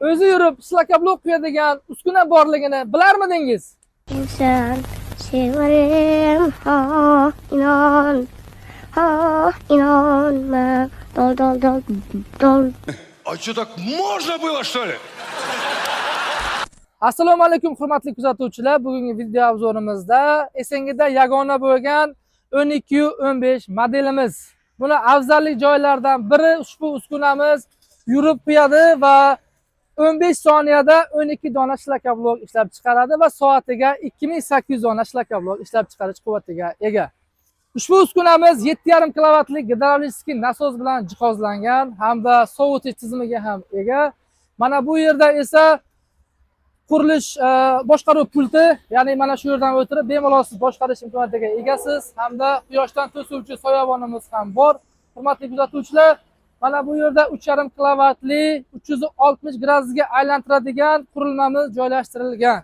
o'zi yurib ishlakablok quyadigan uskuna borligini bilarmidingiz? İnsan severim, ha inan, ha inanma, dol dol dol dol. А что, так можно было, что ли? Assalomu alaykum hurmatli kuzatuvchilar. Bugungi video obzorimizda esingizda yagona bo'lgan 12-15 modelimiz. Buni afzallik joylaridan biri ushbu uskunamiz yurib qo'yadi va 15 soniyada 12 dona shlakablok ishlab chiqaradi va soatiga 2800 dona shlakablok ishlab chiqarish quvvatiga ega. Ushbu uskunamiz 7,5 kilovatlik gidravlический nasos bilan jihozlangan hamda sovutish tizimiga ham ega. Mana bu yerda esa qurilish boshqaruv pulti, ya'ni mana shu yerdan o'tirib bemalol siz boshqarish imkoniyatiga egasiz hamda quyoshdan to'suvchi soyabonimiz ham bor. Hurmatli kuzatuvchilar, mana bu yerda 3,5 kilovatli 360 gradusga aylantiradigan qurilmamiz joylashtirilgan.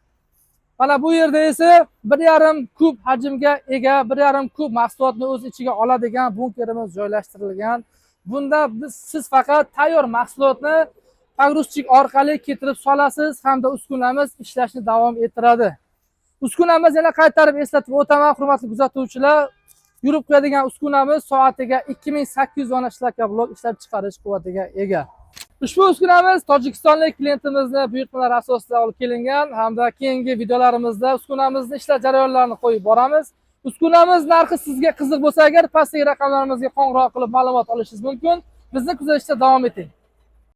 Mana bu yerda esa 1,5 kub hajmga ega, 1,5 kub mahsulotni o'z ichiga oladigan bunkerimiz joylashtirilgan. Bunda siz faqat tayyor mahsulotni pogruzchik orqali keltirib solasiz hamda uskunamiz ishlashni davom ettiradi. Uskunamiz yana qaytarib eslatib o'taman, hurmatli kuzatuvchilar, yurib qo'yadigan uskunamiz soatiga 2800 dona shlakablok ishlab chiqarish quvvatiga ega. Ushbu uskunamiz tojikistonlik klientimizni buyurtmalari asosida olib kelingan hamda keyingi videolarimizda uskunamizni ishlash jarayonlarini qo'yib boramiz. Uskunamiz narxi sizga qiziq bo'lsa agar pastdagi raqamlarimizga qo'ng'iroq qilib ma'lumot olishingiz mumkin. Bizni kuzatishda davom eting.